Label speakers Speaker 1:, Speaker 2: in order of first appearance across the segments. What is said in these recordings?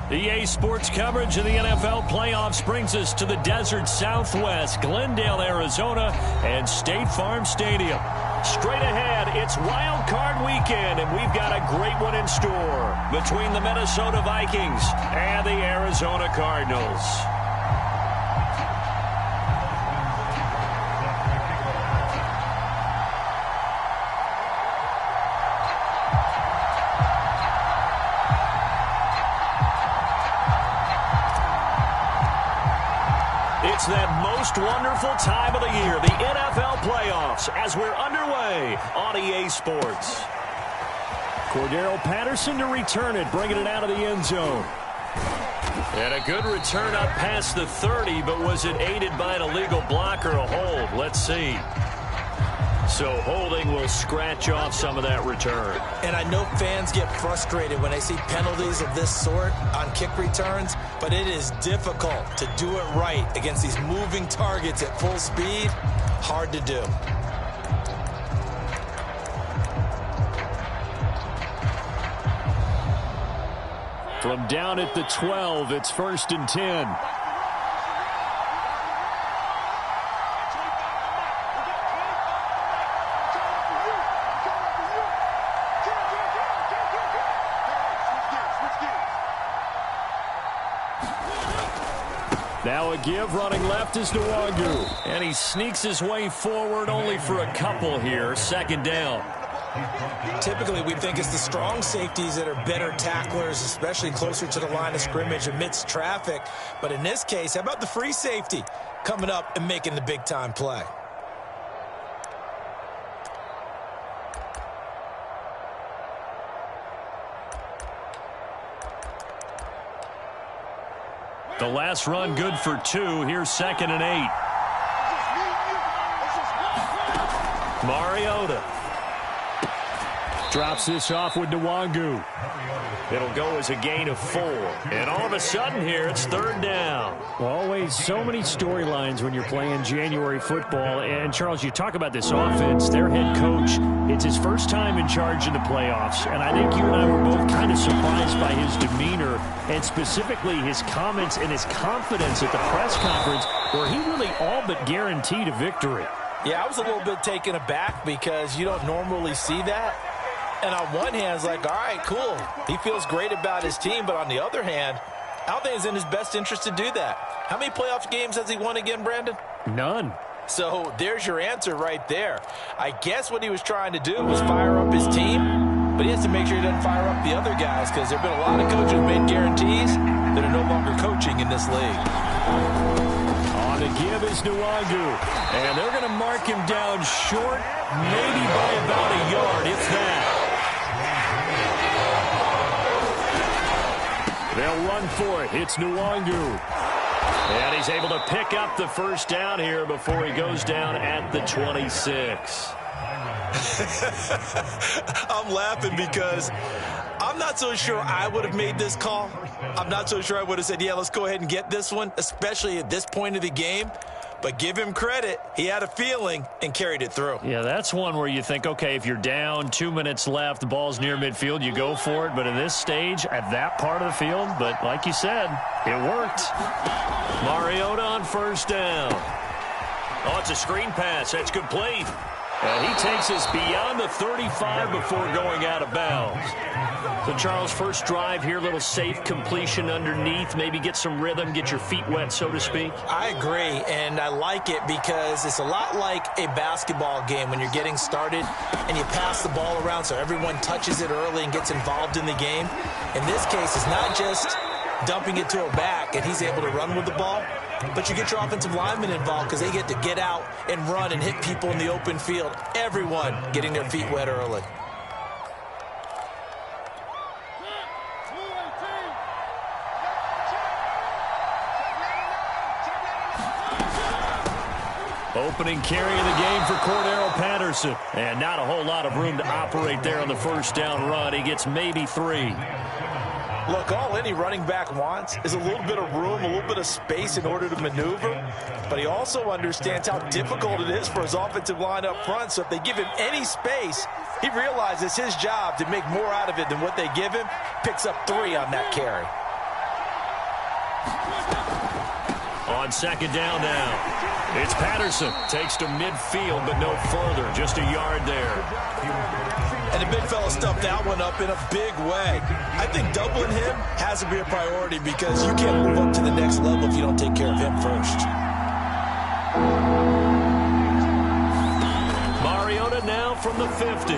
Speaker 1: EA Sports coverage of the NFL playoffs brings us to the desert Southwest, Glendale, Arizona, and State Farm Stadium. Straight ahead, it's Wild Card Weekend, and we've got a great one in store between the Minnesota Vikings and the Arizona Cardinals. It's that most wonderful time of the year, the NFL playoffs, as we're underway on EA Sports. Cordero Patterson to return it, bringing it out of the end zone. And a good return up past the 30, but was it aided by an illegal block or a hold? Let's see. So holding will scratch off some of that return.
Speaker 2: And I know fans get frustrated when they see penalties of this sort on kick returns, but it is difficult to do it right against these moving targets at full speed. Hard to do.
Speaker 1: From down at the 12, it's 1st and 10. Now a give, running left is Nwangu. And he sneaks his way forward only for a couple here. 2nd down.
Speaker 2: Typically, we think it's the strong safeties that are better tacklers, especially closer to the line of scrimmage amidst traffic. But in this case, how about the free safety coming up and making the big-time play?
Speaker 1: The last run good for 2. Here's 2nd and 8. Mariota drops this off with Nwangu. It'll go as a gain of 4. And all of a sudden here, it's 3rd down. Always so many storylines when you're playing January football. And, Charles, you talk about this offense. Their head coach, it's his first time in charge in the playoffs. And I think you and I were both kind of surprised by his demeanor and specifically his comments and his confidence at the press conference where he really all but guaranteed a victory.
Speaker 2: Yeah, I was a little bit taken aback because you don't normally see that. And on one hand, it's like, all right, cool. He feels great about his team. But on the other hand, I don't think it's in his best interest to do that. How many playoff games has he won again, Brandon?
Speaker 1: None.
Speaker 2: So there's your answer right there. I guess what he was trying to do was fire up his team. But he has to make sure he doesn't fire up the other guys because there have been a lot of coaches who made guarantees that are no longer coaching in this league.
Speaker 1: On the give is Nwangu. And they're going to mark him down short, maybe by about a yard, if that. They'll run for it. It's Nwangu. And he's able to pick up the 1st down here before he goes down at the 26.
Speaker 2: I'm laughing because I'm not so sure I would have made this call. I'm not so sure I would have said, yeah, let's go ahead and get this one, especially at this point of the game. But give him credit. He had a feeling and carried it through.
Speaker 1: Yeah, that's one where you think, okay, if you're down, 2 minutes left, the ball's near midfield, you go for it. But in this stage, at that part of the field, but like you said, it worked. Mariota on 1st down. Oh, it's a screen pass. That's complete. And he takes us beyond the 35 before going out of bounds. So, Charles, first drive here, little safe completion underneath. Maybe get some rhythm, get your feet wet, so to speak.
Speaker 2: I agree, and I like it because it's a lot like a basketball game when you're getting started and you pass the ball around so everyone touches it early and gets involved in the game. In this case, it's not just dumping it to a back and he's able to run with the ball, but you get your offensive linemen involved because they get to get out and run and hit people in the open field. Everyone getting their feet wet early.
Speaker 1: Opening carry of the game for Cordero Patterson. And not a whole lot of room to operate there on the 1st down run. He gets maybe 3.
Speaker 2: Look, all any running back wants is a little bit of room, a little bit of space in order to maneuver. But he also understands how difficult it is for his offensive line up front. So if they give him any space, he realizes his job to make more out of it than what they give him. Picks up 3 on that carry.
Speaker 1: On second down now, it's Patterson. Takes to midfield, but no further. Just a yard there.
Speaker 2: And the big fella stuffed that one up in a big way. I think doubling him has to be a priority because you can't move up to the next level if you don't take care of him first.
Speaker 1: Mariota now from the 50.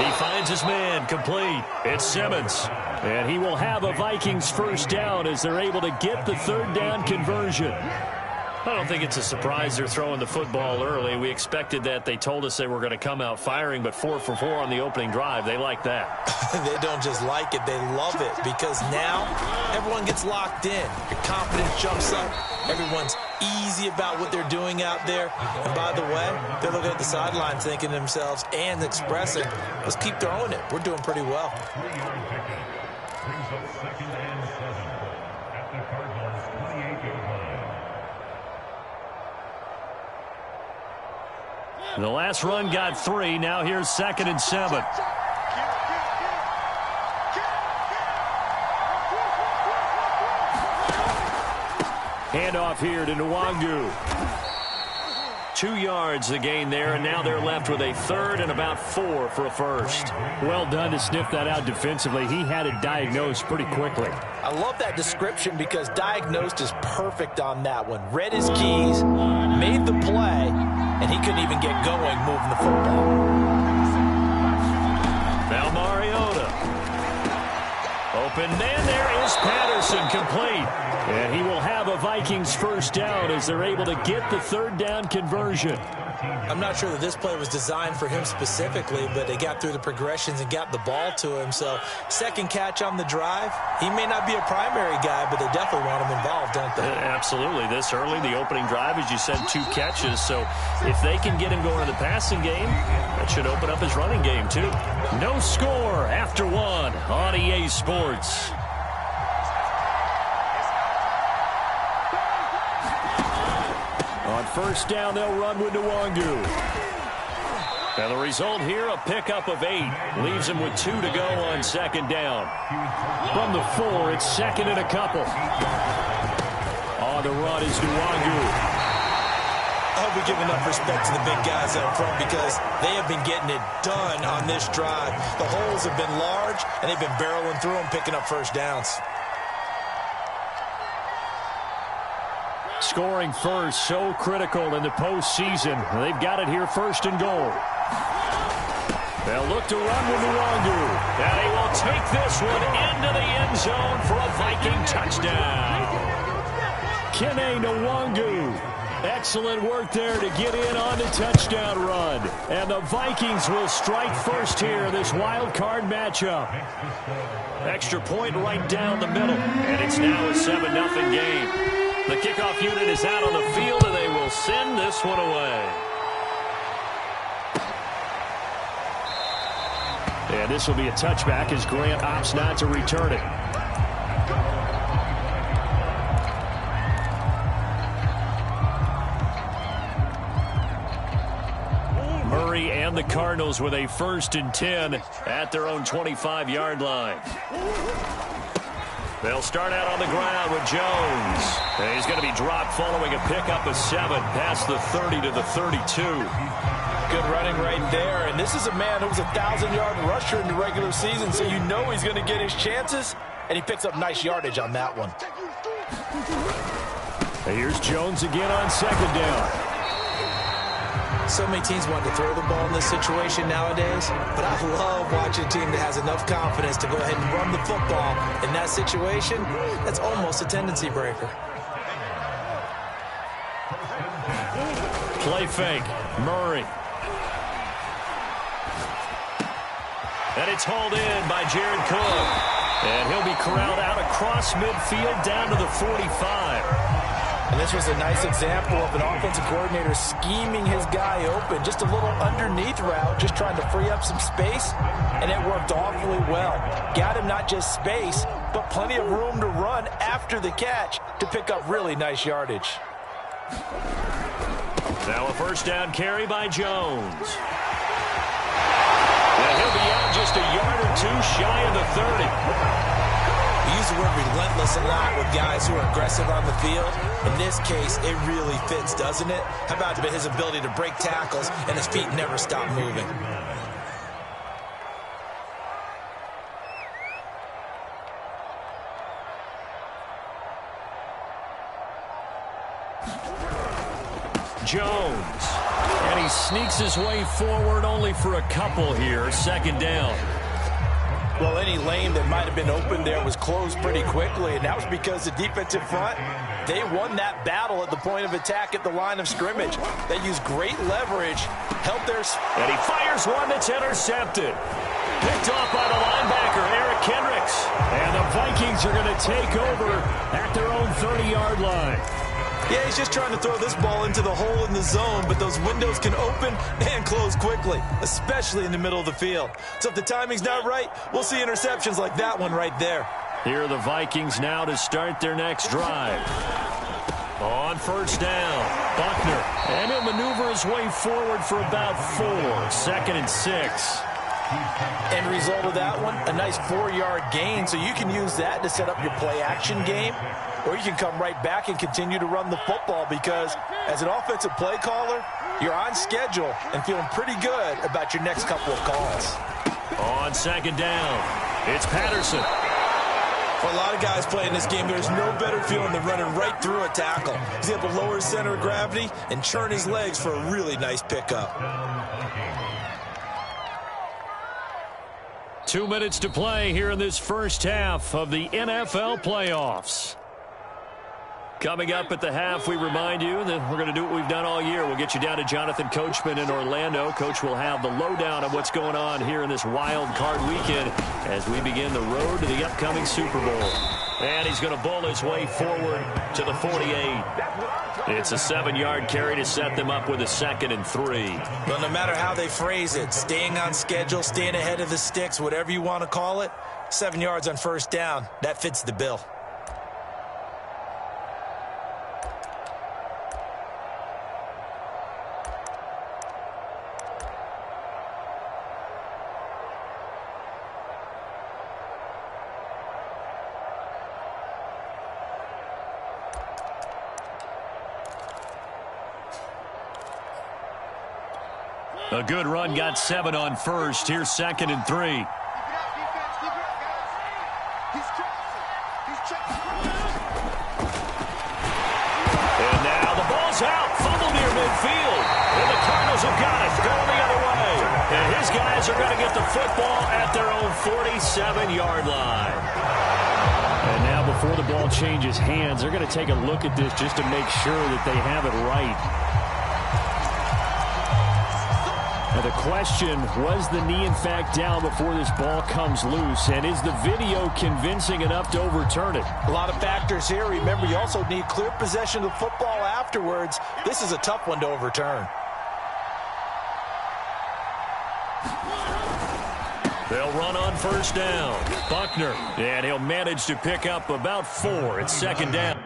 Speaker 1: He finds his man, complete. It's Simmons. And he will have a Vikings first down as they're able to get the third down conversion. I don't think it's a surprise they're throwing the football early. We expected that. They told us they were going to come out firing, but 4 for 4 on the opening drive. They like that.
Speaker 2: They don't just like it, they love it, because now everyone gets locked in. Your confidence jumps up. Everyone's easy about what they're doing out there. And by the way, they're looking at the sideline thinking to themselves and expressing, let's keep throwing it. We're doing pretty well.
Speaker 1: The last run got 3. Now here's 2nd and 7. Handoff here to Nwangu. 2 yards the gain there, and now they're left with a third and about 4 for a first. Well done to sniff that out defensively. He had it diagnosed pretty quickly.
Speaker 2: I love that description because diagnosed is perfect on that one. Read his keys, made the play, and he couldn't even get going moving the football.
Speaker 1: Now Mariota. Open man, there is Patterson, complete. And he will have a Vikings first down as they're able to get the third down conversion.
Speaker 2: I'm not sure that this play was designed for him specifically, but they got through the progressions and got the ball to him. So second catch on the drive. He may not be a primary guy, but they definitely want him involved, don't they?
Speaker 1: Absolutely. This early, the opening drive, as you said, 2 catches. So if they can get him going in the passing game, that should open up his running game too. No score after 1 on EA Sports. On first down, they'll run with Nwangu. And the result here, a pickup of 8. Leaves him with 2 to go on second down. From the 4, it's 2nd and a couple. On the run is Nwangu.
Speaker 2: I hope we give enough respect to the big guys up front because they have been getting it done on this drive. The holes have been large, and they've been barreling through them, picking up first downs.
Speaker 1: Scoring first, so critical in the postseason. They've got it here, 1st and goal. They'll look to run with Nwangu. And he will take this one into the end zone for a Viking touchdown. Kene Nwangu. Excellent work there to get in on the touchdown run. And the Vikings will strike first here in this wild card matchup. Extra point right down the middle. And it's now a 7-0 game. The kickoff unit is out on the field, and they will send this one away. And this will be a touchback as Grant opts not to return it. Murray and the Cardinals with a 1st and 10 at their own 25-yard line. They'll start out on the ground with Jones. And he's going to be dropped following a pickup of 7 past the 30 to the 32.
Speaker 2: Good running right there. And this is a man who was a 1,000-yard rusher in the regular season, so you know he's going to get his chances. And he picks up nice yardage on that one.
Speaker 1: Here's Jones again on second down.
Speaker 2: So many teams want to throw the ball in this situation nowadays, but I love watching a team that has enough confidence to go ahead and run the football. In that situation, that's almost a tendency breaker.
Speaker 1: Play fake. Murray. And it's hauled in by Jared Cook. And he'll be corralled out across midfield down to the 45.
Speaker 2: And this was a nice example of an offensive coordinator scheming his guy open. Just a little underneath route, just trying to free up some space, and it worked awfully well. Got him not just space, but plenty of room to run after the catch to pick up really nice yardage.
Speaker 1: Now a first down carry by Jones. And he'll be out just a yard or 2 shy of the 30.
Speaker 2: You use the word relentless this a lot with guys who are aggressive on the field. In this case, it really fits, doesn't it? How about his ability to break tackles and his feet never stop moving?
Speaker 1: Jones. And he sneaks his way forward only for a couple here. Second down.
Speaker 2: Well, any lane that might have been open there was closed pretty quickly, and that was because the defensive front, they won that battle at the point of attack at the line of scrimmage. They used great leverage, helped their...
Speaker 1: And he fires one that's intercepted. Picked off by the linebacker, Eric Kendricks. And the Vikings are going to take over at their own 30-yard line.
Speaker 2: Yeah, he's just trying to throw this ball into the hole in the zone, but those windows can open and close quickly, especially in the middle of the field. So if the timing's not right, we'll see interceptions like that one right there.
Speaker 1: Here are the Vikings now to start their next drive. On first down, Buckner. And he'll maneuver his way forward for about 4. 2nd and 6.
Speaker 2: End result of that one, a nice 4-yard gain, so you can use that to set up your play-action game, or you can come right back and continue to run the football because as an offensive play caller, you're on schedule and feeling pretty good about your next couple of calls.
Speaker 1: On second down, it's Patterson.
Speaker 2: For a lot of guys playing this game, there's no better feeling than running right through a tackle. He's able to lower his center of gravity and churn his legs for a really nice pickup.
Speaker 1: 2 minutes to play here in this first half of the NFL playoffs. Coming up at the half, we remind you that we're going to do what we've done all year. We'll get you down to Jonathan Coachman in Orlando. Coach will have the lowdown on what's going on here in this wild card weekend as we begin the road to the upcoming Super Bowl. And he's going to bowl his way forward to the 48. It's a 7-yard carry to set them up with a 2nd and 3.
Speaker 2: Well, no matter how they phrase it, staying on schedule, staying ahead of the sticks, whatever you want to call it, 7 yards on first down, that fits the bill.
Speaker 1: A good run, got 7 on first. Here's 2nd and 3.
Speaker 3: And
Speaker 1: now the ball's out. Fumble near midfield. And the Cardinals have got it. Going the other way. And his guys are going to get the football at their own 47-yard line. And now before the ball changes hands, they're going to take a look at this just to make sure that they have it right. Now the question, was the knee in fact down before this ball comes loose? And is the video convincing enough to overturn it?
Speaker 2: A lot of factors here. Remember, you also need clear possession of the football afterwards. This is a tough one to overturn.
Speaker 1: They'll run on first down. Buckner, and he'll manage to pick up about 4. It's 2nd down.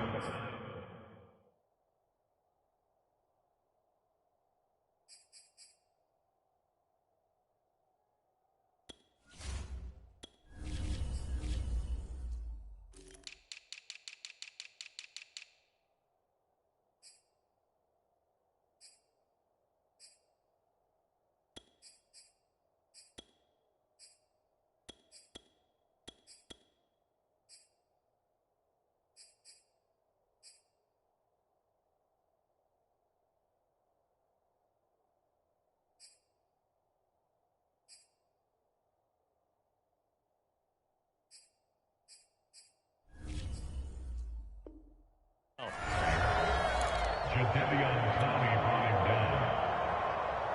Speaker 3: Jadavion Clowney brought him down.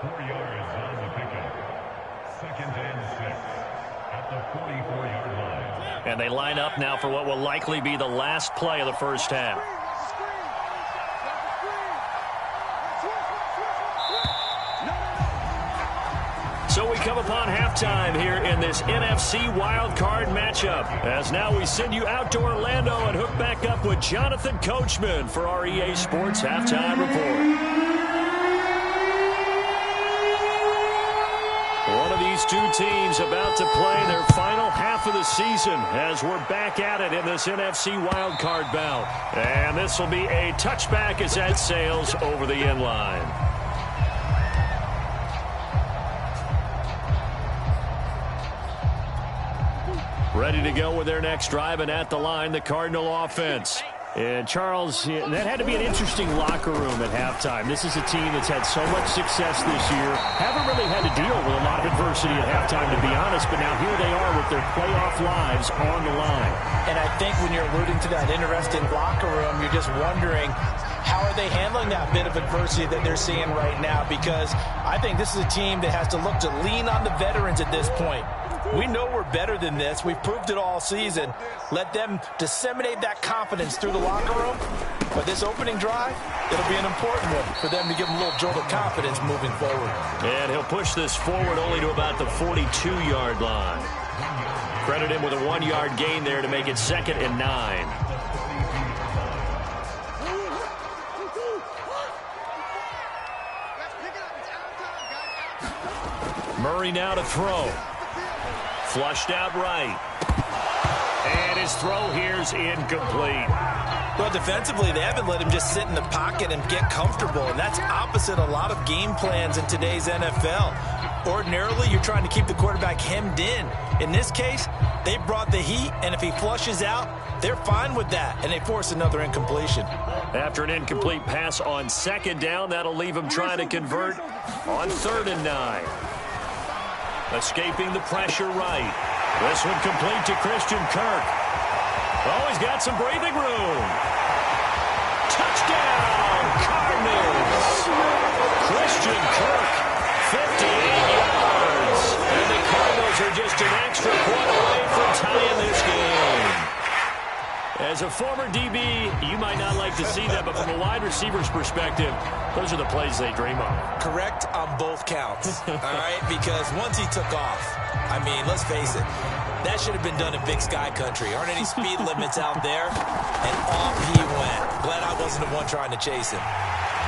Speaker 3: 4 yards on the pickup. 2nd and 6 at the 44-yard line.
Speaker 1: And they line up now for what will likely be the last play of the first half. So we come upon halftime here in this NFC wildcard matchup. As now we send you out to Orlando and hook back up with Jonathan Coachman for our EA Sports Halftime Report. One of these two teams about to play their final half of the season as we're back at it in this NFC wildcard bout. And this will be a touchback as that sails over the end line. Ready to go with their next drive, and at the line, the Cardinal offense. And, Charles, that had to be an interesting locker room at halftime. This is a team that's had so much success this year. Haven't really had to deal with a lot of adversity at halftime, to be honest, but now here they are with their playoff lives on the line.
Speaker 2: And I think when you're alluding to that interesting locker room, you're just wondering, how are they handling that bit of adversity that they're seeing right now? Because I think this is a team that has to look to lean on the veterans at this point. We know we're better than this. We've proved it all season. Let them disseminate that confidence through the locker room. But this opening drive, it'll be an important one for them to give them a little jolt of confidence moving forward.
Speaker 1: And he'll push this forward only to about the 42-yard line. Credit him with a 1-yard gain there to make it 2nd and 9. Murray now to throw. Flushed out right. And his throw here's incomplete.
Speaker 2: Well, defensively, they haven't let him just sit in the pocket and get comfortable, and that's opposite a lot of game plans in today's NFL. Ordinarily, you're trying to keep the quarterback hemmed in. In this case, they brought the heat, and if he flushes out, they're fine with that, and they force another incompletion.
Speaker 1: After an incomplete pass on 2nd down, that'll leave him trying to convert on 3rd and 9. Escaping the pressure right. This one complete to Christian Kirk. Oh, he's got some breathing room. Touchdown, Cardinals. Christian Kirk, 58 yards. And the Cardinals are just an extra point away from tying this game. As a former DB, you might not like to see that, but from a wide receiver's perspective, those are the plays they dream of.
Speaker 2: Correct on both counts, all right? Because once he took off, I mean, let's face it, that should have been done in Big Sky Country. Aren't any speed limits out there? And off he went. Glad I wasn't the one trying to chase him.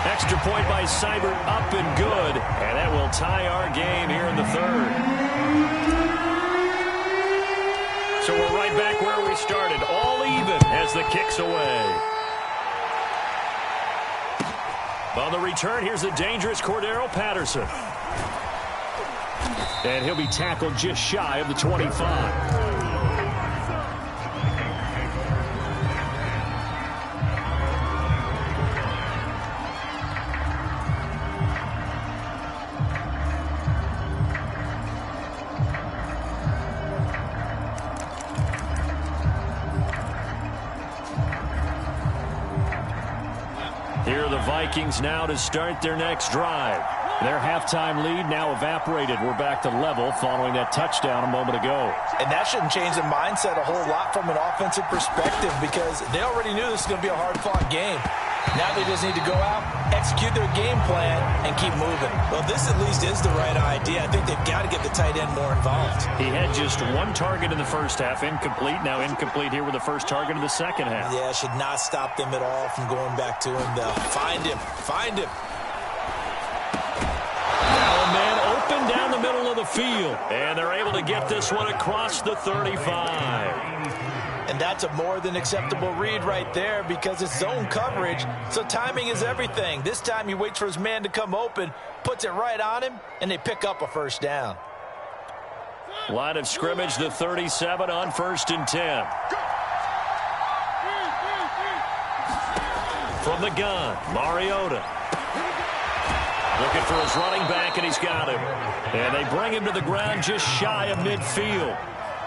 Speaker 1: Extra point by Seibert, up and good. And that will tie our game here in the 3rd. So we're right back where we started, all even as the kick's away. On the return, here's the dangerous Cordero Patterson. And he'll be tackled just shy of the 25. Here are the Vikings now to start their next drive. Their halftime lead now evaporated. We're back to level following that touchdown a moment ago.
Speaker 2: And that shouldn't change the mindset a whole lot from an offensive perspective because they already knew this was going to be a hard-fought game. Now they just need to go out, execute their game plan, and keep moving. Well, this at least is the right idea. I think they've got to get the tight end more involved.
Speaker 1: He had just 1 target in the first half, incomplete. Now incomplete here with the first target of the second half.
Speaker 2: Yeah, should not stop them at all from going back to him, though. Find him. Find him.
Speaker 1: Now a man open down the middle of the field. And they're able to get this one across the 35.
Speaker 2: And that's a more than acceptable read right there because it's zone coverage, so timing is everything. This time he waits for his man to come open, puts it right on him, and they pick up a first down.
Speaker 1: Line of scrimmage, the 37 on 1st and 10. From the gun, Mariota. Looking for his running back, and he's got him. And they bring him to the ground just shy of midfield.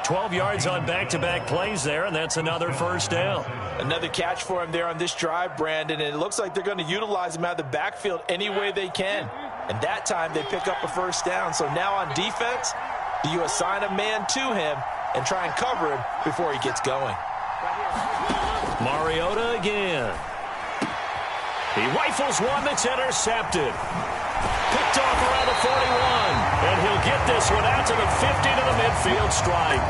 Speaker 1: 12 yards on back-to-back plays there, and that's another first down.
Speaker 2: Another catch for him there on this drive, Brandon, and it looks like they're going to utilize him out of the backfield any way they can. And that time they pick up a first down. So now on defense, do you assign a man to him and try and cover him before he gets going?
Speaker 1: Mariota again. He rifles one that's intercepted. Picked off around the 41. And he'll get this one out to the 50 to the midfield stripe.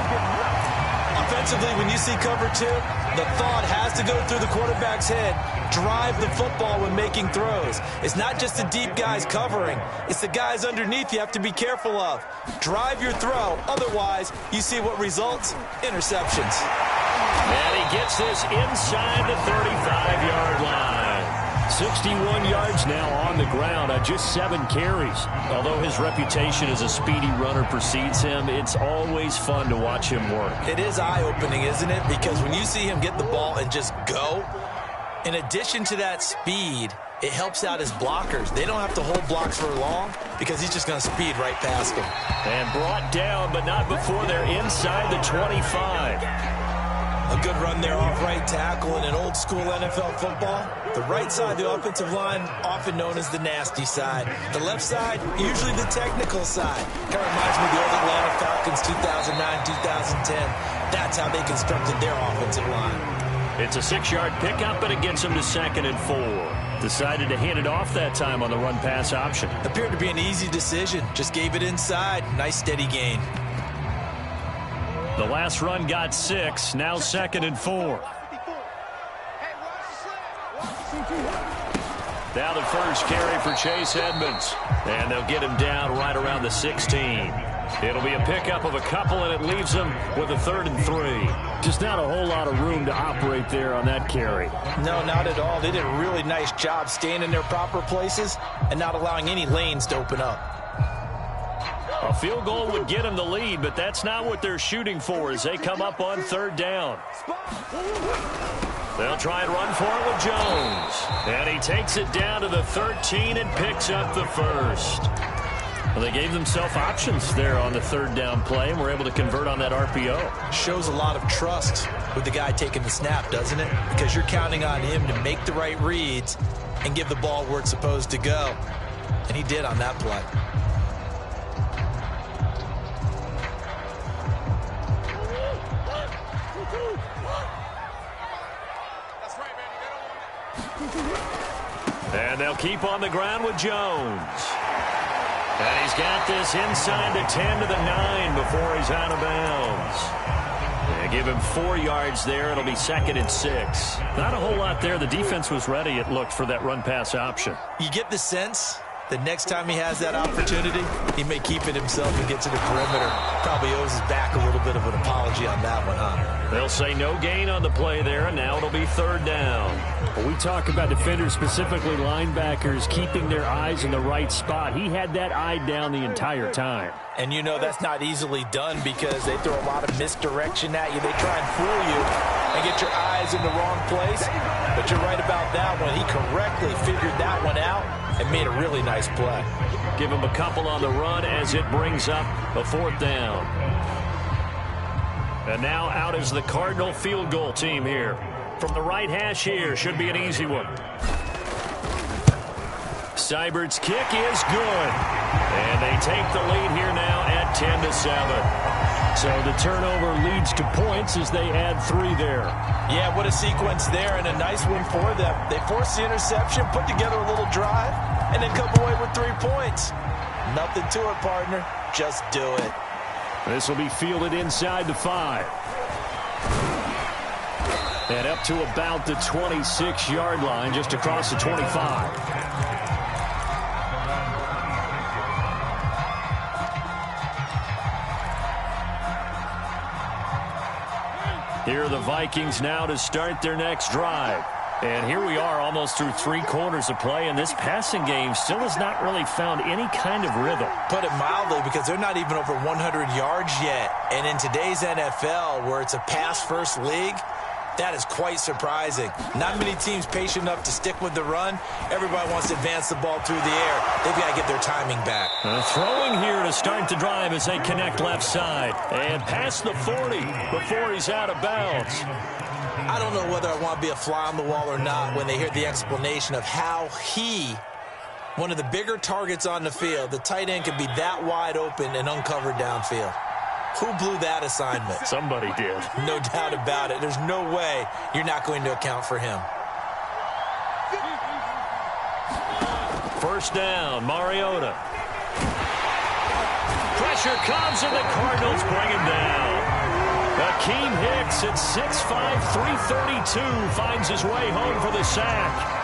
Speaker 2: Defensively, when you see cover 2, the thought has to go through the quarterback's head. Drive the football when making throws. It's not just the deep guys covering. It's the guys underneath you have to be careful of. Drive your throw. Otherwise, you see what results? Interceptions.
Speaker 1: And he gets this inside the 35-yard line. 61 yards now on the ground on just 7 carries. Although his reputation as a speedy runner precedes him, it's always fun to watch him work.
Speaker 2: It is eye-opening, isn't it? Because when you see him get the ball and just go, in addition to that speed, it helps out his blockers. They don't have to hold blocks for long because he's just going to speed right past them.
Speaker 1: And brought down, but not before they're inside the 25.
Speaker 2: A good run there off right tackle in an old-school NFL football. The right side of the offensive line, often known as the nasty side. The left side, usually the technical side. Kind of reminds me of the old Atlanta Falcons 2009, 2010. That's how they constructed their offensive line.
Speaker 1: It's a 6-yard pickup, but it gets him to 2nd and 4. Decided to hand it off that time on the run-pass option.
Speaker 2: Appeared to be an easy decision. Just gave it inside. Nice steady gain.
Speaker 1: The last run got 6, now 2nd and 4. Now the first carry for Chase Edmonds. And they'll get him down right around the 16. It'll be a pickup of a couple, and it leaves him with a 3rd and 3. Just not a whole lot of room to operate there on that carry.
Speaker 2: No, not at all. They did a really nice job staying in their proper places and not allowing any lanes to open up.
Speaker 1: A field goal would get him the lead, but that's not what they're shooting for as they come up on 3rd down. They'll try and run for it with Jones. And he takes it down to the 13 and picks up the first. Well, they gave themselves options there on the 3rd down play and were able to convert on that RPO.
Speaker 2: Shows a lot of trust with the guy taking the snap, doesn't it? Because you're counting on him to make the right reads and give the ball where it's supposed to go. And he did on that play.
Speaker 1: And they'll keep on the ground with Jones. And he's got this inside the 10 to the 9 before he's out of bounds. They give him 4 yards there. It'll be 2nd and 6. Not a whole lot there. The defense was ready, it looked, for that run-pass option.
Speaker 2: You get the sense that next time he has that opportunity, he may keep it himself and get to the perimeter. Probably owes his back a little bit of an apology on that one, huh?
Speaker 1: They'll say no gain on the play there, and now it'll be 3rd down.
Speaker 4: When we talk about defenders, specifically linebackers, keeping their eyes in the right spot, he had that eye down the entire time.
Speaker 2: And you know that's not easily done because they throw a lot of misdirection at you. They try and fool you and get your eyes in the wrong place. But you're right about that one. He correctly figured that one out and made a really nice play.
Speaker 1: Give him a couple on the run as it brings up a 4th down. And now out is the Cardinal field goal team here. From the right hash here, should be an easy one. Seibert's kick is good. And they take the lead here now at 10-7. So the turnover leads to points as they add 3 there.
Speaker 2: Yeah, what a sequence there, and a nice one for them. They force the interception, put together a little drive, and then come away with 3 points. Nothing to it, partner. Just do it.
Speaker 4: This will be fielded inside the 5.
Speaker 1: And up to about the 26-yard line, just across the 25. Here are the Vikings now to start their next drive. And here we are almost through 3 quarters of play, and this passing game still has not really found any kind of rhythm.
Speaker 2: Put it mildly, because they're not even over 100 yards yet. And in today's NFL, where it's a pass-first league, that is quite surprising. Not many teams patient enough to stick with the run. Everybody wants to advance the ball through the air. They've got to get their timing back.
Speaker 1: Throwing here to start the drive as they connect left side. And past the 40 before he's out of bounds.
Speaker 2: I don't know whether I want to be a fly on the wall or not when they hear the explanation of how he, one of the bigger targets on the field, the tight end, could be that wide open and uncovered downfield. Who blew that assignment?
Speaker 1: Somebody did.
Speaker 2: No doubt about it. There's no way you're not going to account for him.
Speaker 1: First down, Mariota. Pressure comes, and the Cardinals bring him down. Akeem Hicks at 6'5", 332 finds his way home for the sack.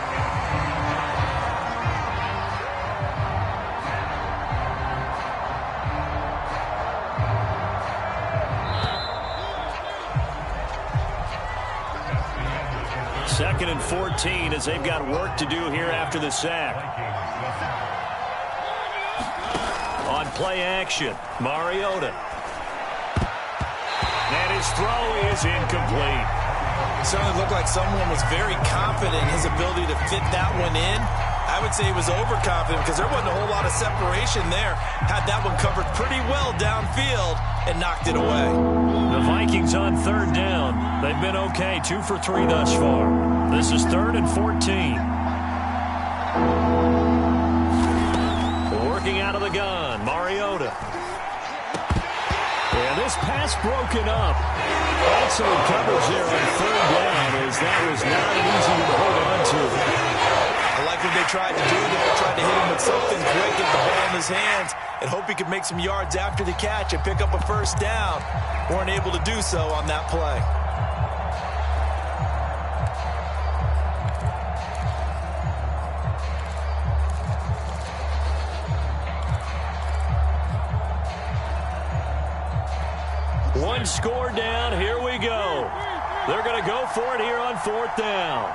Speaker 1: Second and 14 as they've got work to do here after the sack. On play action, Mariota. And his throw is incomplete.
Speaker 2: It certainly looked like someone was very confident in his ability to fit that one in. I would say he was overconfident because there wasn't a whole lot of separation there. Had that one covered pretty well downfield and knocked it away.
Speaker 1: The Vikings on third down. They've been okay, 2 for 3 thus far. This is 3rd and 14. Working out of the gun, Mariota. And this pass broken up. Excellent coverage there on third down, as that was not an easy one to hold on to.
Speaker 2: I like what they tried to do. They tried to hit him with something quick, get the ball in his hands, and hope he could make some yards after the catch and pick up a first down. Weren't able to do so on that play.
Speaker 1: One score down. Here we go. They're going to go for it here on 4th down.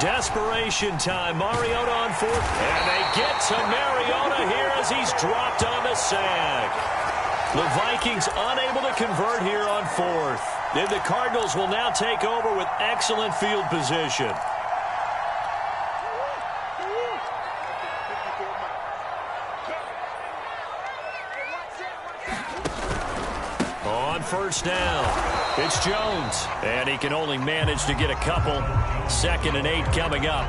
Speaker 1: Desperation time. Mariota on 4th. And they get to Mariota here as he's dropped on the sack. The Vikings unable to convert here on 4th. And the Cardinals will now take over with excellent field position. On 1st down, it's Jones. And he can only manage to get a couple. 2nd and 8 coming up.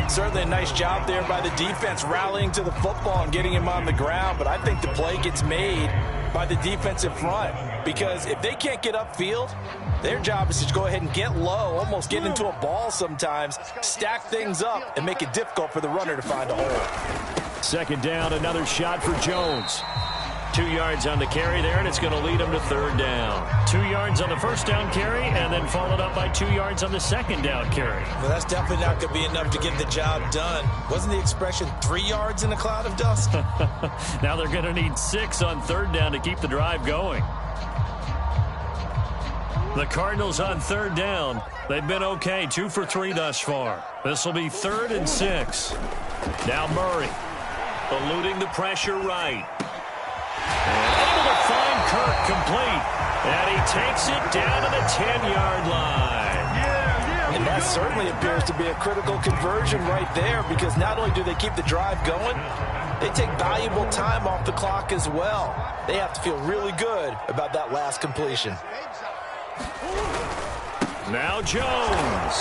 Speaker 2: Certainly a nice job there by the defense rallying to the football and getting him on the ground. But I think the play gets made by the defensive front. Because if they can't get upfield, their job is to go ahead and get low, almost get into a ball sometimes, stack things up, and make it difficult for the runner to find a hole.
Speaker 1: 2nd down, another shot for Jones. 2 yards on the carry there, and it's going to lead him to 3rd down. 2 yards on the 1st down carry, and then followed up by 2 yards on the 2nd down carry.
Speaker 2: Well, that's definitely not going to be enough to get the job done. Wasn't the expression 3 yards in a cloud of dust?
Speaker 1: Now they're going to need 6 on 3rd down to keep the drive going. The Cardinals on 3rd down. They've been okay, 2 for 3 thus far. This will be 3rd and 6. Now Murray, eluding the pressure right. And able to find Kirk complete. And he takes it down to the 10-yard line.
Speaker 2: And that certainly appears to be a critical conversion right there, because not only do they keep the drive going, they take valuable time off the clock as well. They have to feel really good about that last completion.
Speaker 1: Now Jones.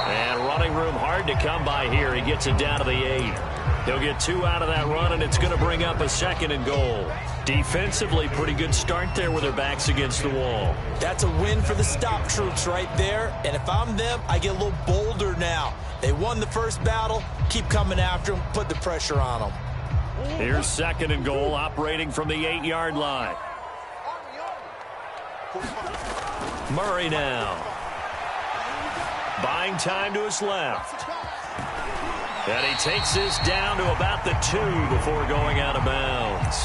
Speaker 1: And running room hard to come by here. He gets it down to the 8. He'll get 2 out of that run, and it's going to bring up a 2nd and goal. Defensively, pretty good start there with their backs against the wall.
Speaker 2: That's a win for the stop troops right there. And if I'm them, I get a little bolder now. They won the first battle. Keep coming after them. Put the pressure on them.
Speaker 1: Here's 2nd and goal, operating from the 8-yard line. Murray now. Buying time to his left. And he takes this down to about the 2 before going out of bounds.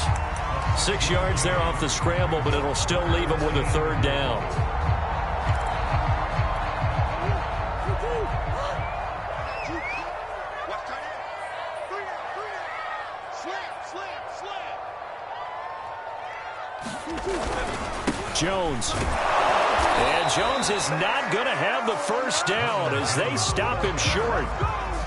Speaker 1: 6 yards there off the scramble, but it'll still leave him with a 3rd down. Jones. And Jones is not going to have the first down as they stop him short.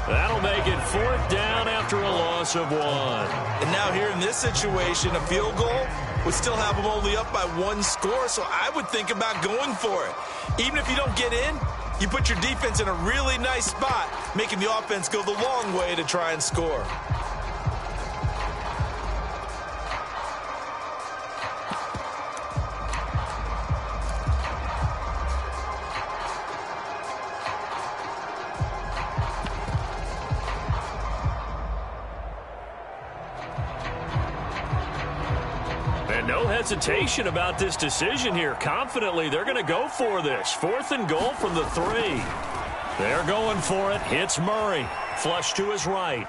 Speaker 1: That'll make it 4th down after a loss of 1.
Speaker 2: And now here in this situation, a field goal would still have them only up by 1 score, so I would think about going for it. Even if you don't get in, you put your defense in a really nice spot, making the offense go the long way to try and score.
Speaker 1: hesitation about this decision here. Confidently, they're going to go for this. 4th and goal from the 3. They're going for it. Hits Murray. Flush to his right.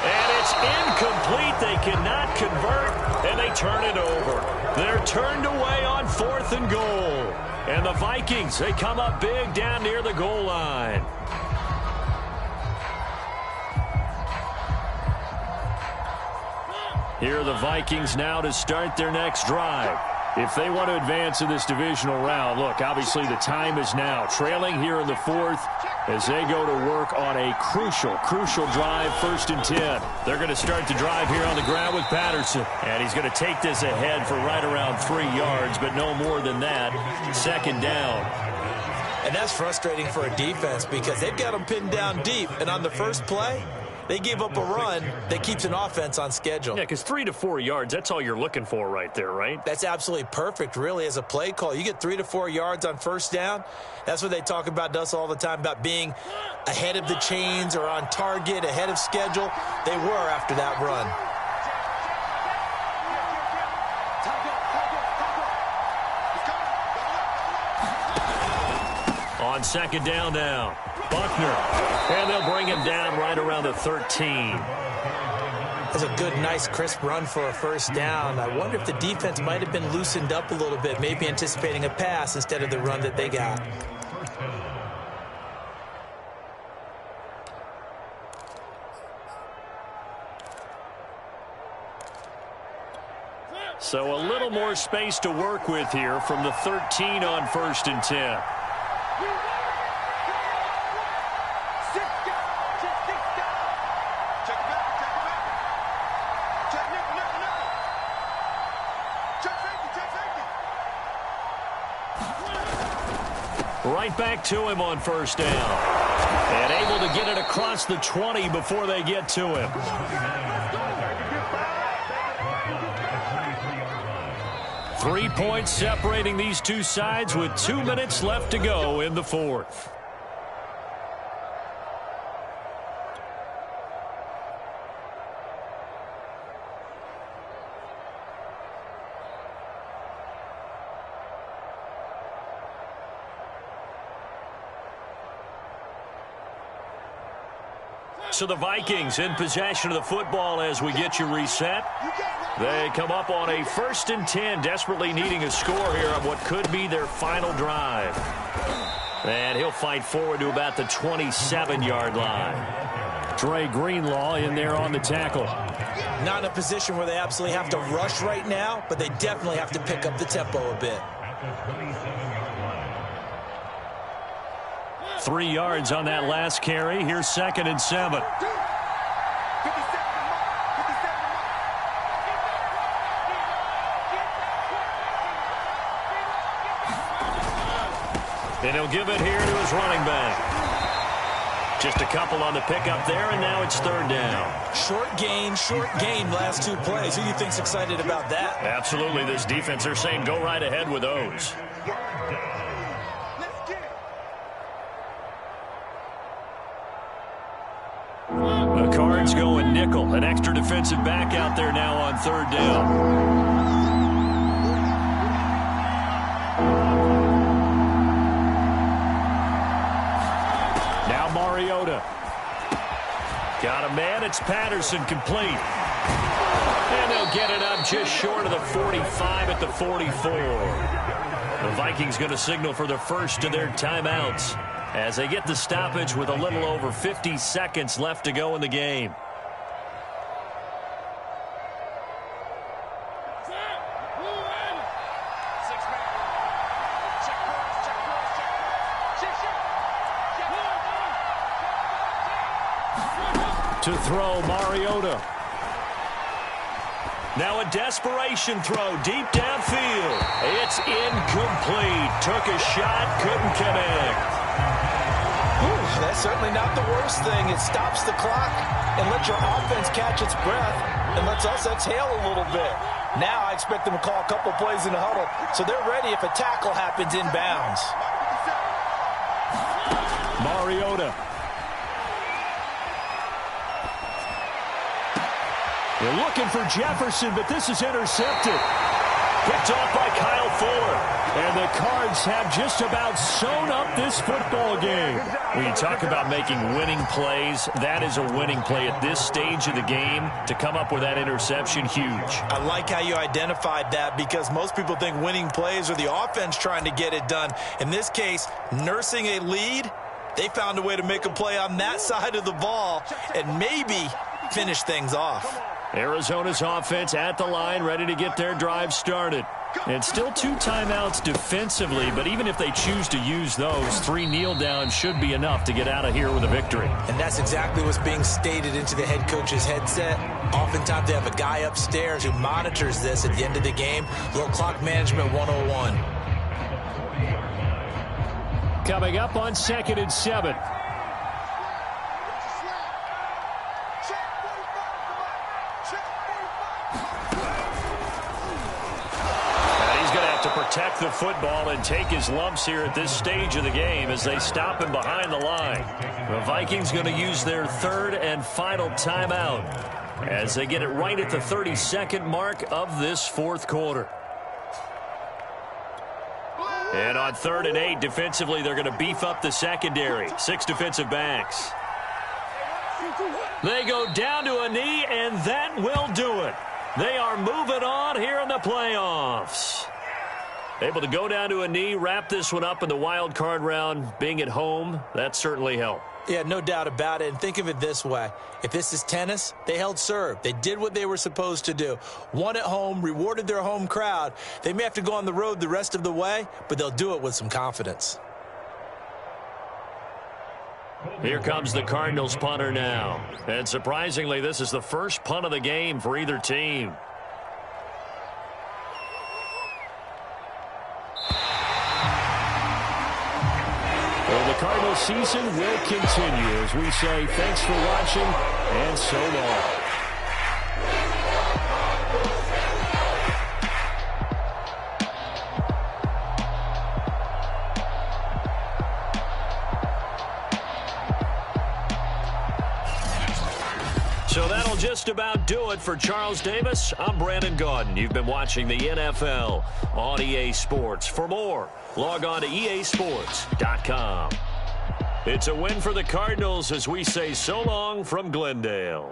Speaker 1: And it's incomplete. They cannot convert, and they turn it over. They're turned away on 4th and goal. And the Vikings, they come up big down near the goal line. Here are the Vikings now to start their next drive. If they want to advance in this divisional round, look, obviously the time is now. Trailing here in the 4th as they go to work on a crucial drive, 1st and 10. They're going to start the drive here on the ground with Patterson. And he's going to take this ahead for right around 3 yards, but no more than that. 2nd down.
Speaker 2: And that's frustrating for a defense because they've got them pinned down deep. And on the first play, they give up a run that keeps an offense on schedule.
Speaker 1: Yeah, because 3 to 4 yards, that's all you're looking for right there, right?
Speaker 2: That's absolutely perfect, really, as a play call. You get 3 to 4 yards on 1st down. That's what they talk about us all the time, about being ahead of the chains or on target, ahead of schedule. They were after that run.
Speaker 1: On 2nd down now, Buckner. And they'll bring him down right around the 13.
Speaker 2: That's a good, nice, crisp run for a 1st down. I wonder if the defense might have been loosened up a little bit, maybe anticipating a pass instead of the run that they got.
Speaker 1: So a little more space to work with here from the 13 on 1st and 10. Right back to him on 1st down. And able to get it across the 20 before they get to him. 3 points separating these two sides with 2 minutes left to go in the 4th. So the Vikings in possession of the football as we get you reset. They come up on a 1st and 10, desperately needing a score here on what could be their final drive. And he'll fight forward to about the 27-yard line.
Speaker 4: Dre Greenlaw in there on the tackle.
Speaker 2: Not in a position where they absolutely have to rush right now, but they definitely have to pick up the tempo a bit.
Speaker 1: 3 yards on that last carry. Here's 2nd and 7. And he'll give it here to his running back. Just a couple on the pickup there, and now it's 3rd down.
Speaker 2: Short gain last 2 plays. Who do you think's excited about that?
Speaker 1: Absolutely. This defense, they're saying go right ahead with those. The Cards going nickel. An extra defensive back out there now on 3rd down. Now Mariota. Got a man. It's Patterson complete. And they'll get it up just short of the 45 at the 44. The Vikings going to signal for the first of their timeouts as they get the stoppage with a little over 50 seconds left to go in the game. To throw, Mariota. Now a desperation throw deep downfield. It's incomplete. Took a shot, couldn't connect.
Speaker 2: That's certainly not the worst thing. It stops the clock and lets your offense catch its breath and lets us exhale a little bit. Now I expect them to call a couple plays in the huddle so they're ready if a tackle happens inbounds.
Speaker 1: Mariota.
Speaker 4: They're looking for Jefferson, but this is intercepted. Picked off by Kyle Fuller. And the Cards have just about sewn up this football game.
Speaker 1: When you talk about making winning plays, that is a winning play at this stage of the game. To come up with that interception, huge.
Speaker 2: I like how you identified that, because most people think winning plays are the offense trying to get it done. In this case, nursing a lead, they found a way to make a play on that side of the ball and maybe finish things off.
Speaker 1: Arizona's offense at the line, ready to get their drive started. And still 2 timeouts defensively, but even if they choose to use those, 3 kneel downs should be enough to get out of here with a victory.
Speaker 2: And that's exactly what's being stated into the head coach's headset. Oftentimes they have a guy upstairs who monitors this at the end of the game. Little clock management 101.
Speaker 4: Coming up on 2nd and 7.
Speaker 1: Protect the football and take his lumps here at this stage of the game as they stop him behind the line. The Vikings going to use their 3rd and final timeout as they get it right at the 32nd mark of this 4th quarter. And on 3rd and 8, defensively, they're going to beef up the secondary. 6 defensive backs. They go down to a knee, and that will do it. They are moving on here in the playoffs. Able to go down to a knee, wrap this one up in the wild card round. Being at home, that certainly helped.
Speaker 2: Yeah, no doubt about it. And think of it this way. If this is tennis, they held serve. They did what they were supposed to do. Won at home, rewarded their home crowd. They may have to go on the road the rest of the way, but they'll do it with some confidence.
Speaker 1: Here comes the Cardinals punter now. And surprisingly, this is the first punt of the game for either team.
Speaker 4: Well, the Cardinals season will continue as we say thanks for watching and so long.
Speaker 1: So that'll just about do it for Charles Davis. I'm Brandon Gaudin. You've been watching the NFL on EA Sports. For more, log on to easports.com. It's a win for the Cardinals as we say so long from Glendale.